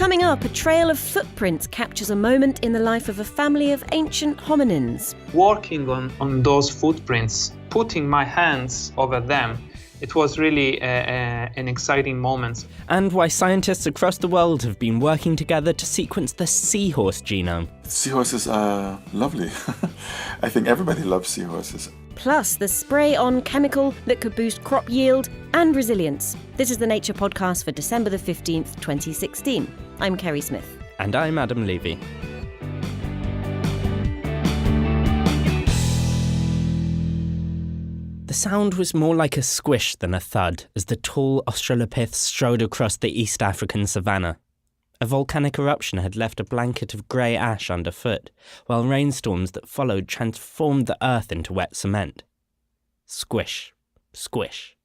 Coming up, a trail of footprints captures a moment in the life of a family of ancient hominins. Working on those footprints, putting my hands over them, it was really an exciting moment. And why scientists across the world have been working together to sequence the seahorse genome. Seahorses are lovely. I think everybody loves seahorses. Plus, the spray-on chemical that could boost crop yield and resilience. This is the Nature Podcast for December the 15th, 2016. I'm Kerri Smith. And I'm Adam Levy. The sound was more like a squish than a thud as the tall Australopiths strode across the East African savannah. A volcanic eruption had left a blanket of grey ash underfoot, while rainstorms that followed transformed the earth into wet cement. Squish, squish.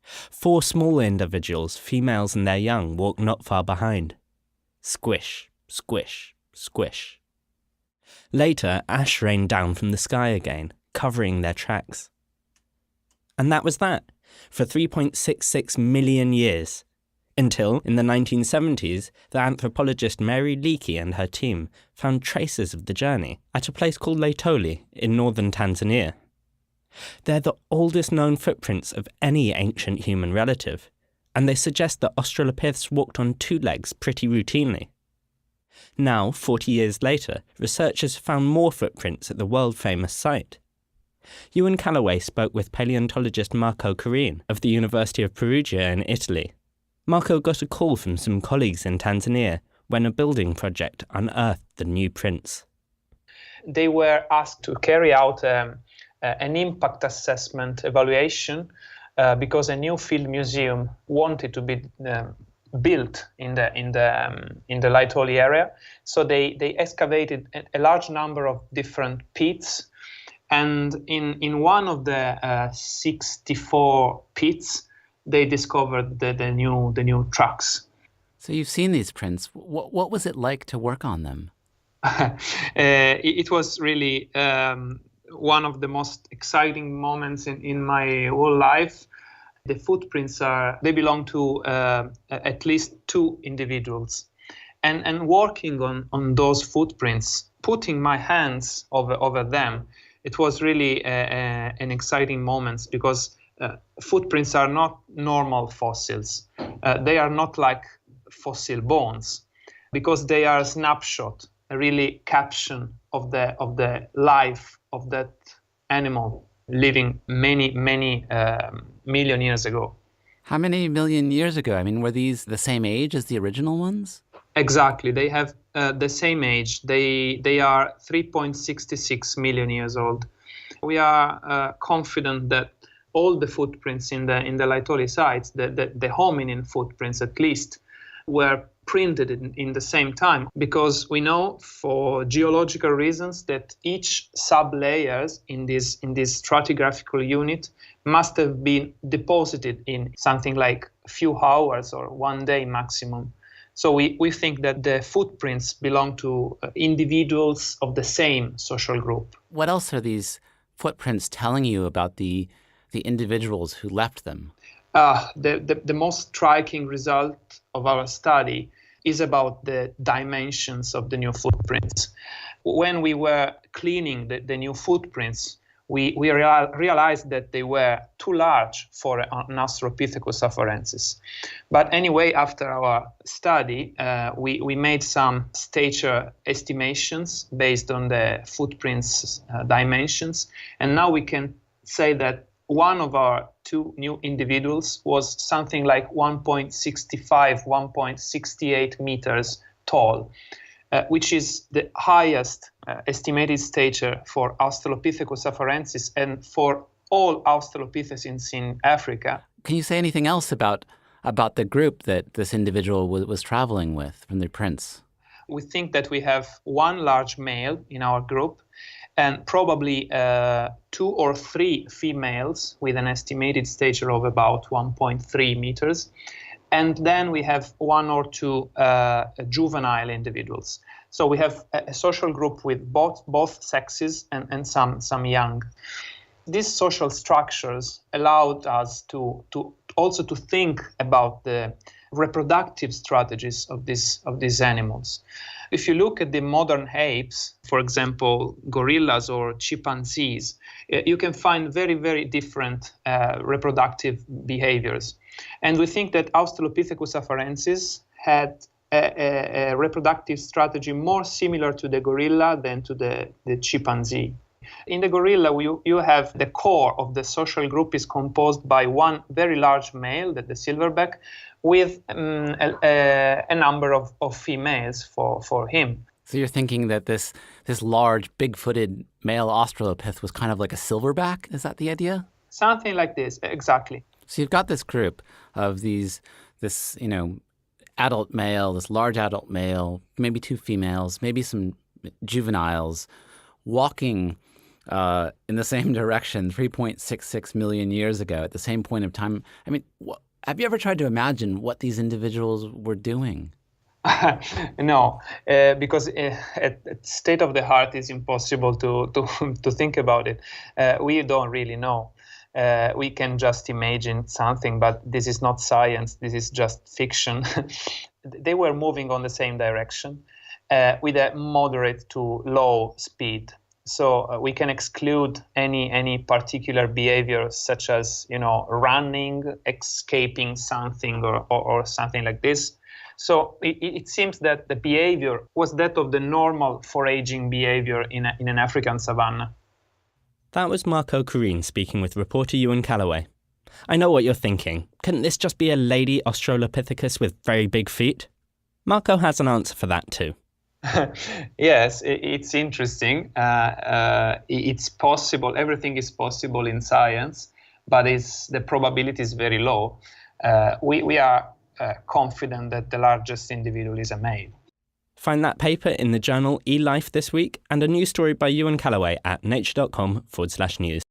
4 small individuals, females and their young, walked not far behind. Squish, squish, squish. Later, ash rained down from the sky again, covering their tracks. And that was that, for 3.66 million years. Until, in the 1970s, the anthropologist Mary Leakey and her team found traces of the journey at a place called Laetoli in northern Tanzania. They're the oldest known footprints of any ancient human relative, and they suggest that Australopiths walked on 2 legs pretty routinely. Now, 40 years later, researchers found more footprints at the world-famous site. Ewen Callaway spoke with paleontologist Marco Carine of the University of Perugia in Italy. Marco got a call from some colleagues in Tanzania when a building project unearthed the new prints. They were asked to carry out an impact assessment evaluation because a new field museum wanted to be built in the Laetoli area. So they excavated a large number of different pits, and in one of the 64 pits, they discovered the new tracks. So you've seen these prints. What was it like to work on them? It was really one of the most exciting moments in my whole life. The footprints they belong to at least 2 individuals. And working on those footprints, putting my hands over them, it was really an exciting moment because footprints are not normal fossils. They are not like fossil bones because they are a snapshot, a really caption of the life of that animal living many million years ago. How many million years ago? I mean, were these the same age as the original ones? Exactly. They have the same age. They are 3.66 million years old. We are confident that all the footprints in the Laetoli sites, the hominin footprints at least, were printed in the same time, because we know for geological reasons that each sub-layers in this stratigraphical unit must have been deposited in something like a few hours or 1 day maximum. So we think that the footprints belong to individuals of the same social group. What else are these footprints telling you about the individuals who left them? The most striking result of our study is about the dimensions of the new footprints. When we were cleaning the new footprints, we realized that they were too large for an Australopithecus afarensis. But anyway, after our study, we made some stature estimations based on the footprints dimensions, and now we can say that one of our 2 new individuals was something like 1.65, 1.68 meters tall, which is the highest estimated stature for Australopithecus afarensis and for all Australopithecines in Africa. Can you say anything else about the group that this individual was traveling with from the prints? We think that we have 1 large male in our group and probably 2 or 3 females with an estimated stature of about 1.3 meters. And then we have 1 or 2 juvenile individuals. So we have a social group with both sexes and some young. These social structures allowed us to also to think about the reproductive strategies of these animals. If you look at the modern apes, for example, gorillas or chimpanzees, you can find very, very different reproductive behaviors. And we think that Australopithecus afarensis had a reproductive strategy more similar to the gorilla than to the chimpanzee. In the gorilla, you have the core of the social group is composed by one very large male, the silverback, with a number of females for him. So you're thinking that this large, big-footed male Australopith was kind of like a silverback? Is that the idea? Something like this, exactly. So you've got this group of this adult male, this large adult male, maybe two females, maybe some juveniles, walking in the same direction 3.66 million years ago at the same point of time. I mean, have you ever tried to imagine what these individuals were doing? No, because at state of the art it's impossible to think about it. We don't really know. We can just imagine something, but this is not science. This is just fiction. They were moving on the same direction with a moderate to low speed. So we can exclude any particular behavior, such as running, escaping something, or something like this. So it seems that the behavior was that of the normal foraging behavior in an African savanna. That was Marco Careen speaking with reporter Ewen Callaway. I know what you're thinking. Couldn't this just be a lady Australopithecus with very big feet? Marco has an answer for that too. Yes, it's interesting. It's possible. Everything is possible in science, but the probability is very low. We are confident that the largest individual is a male. Find that paper in the journal eLife this week and a news story by Ewen Callaway at nature.com/news.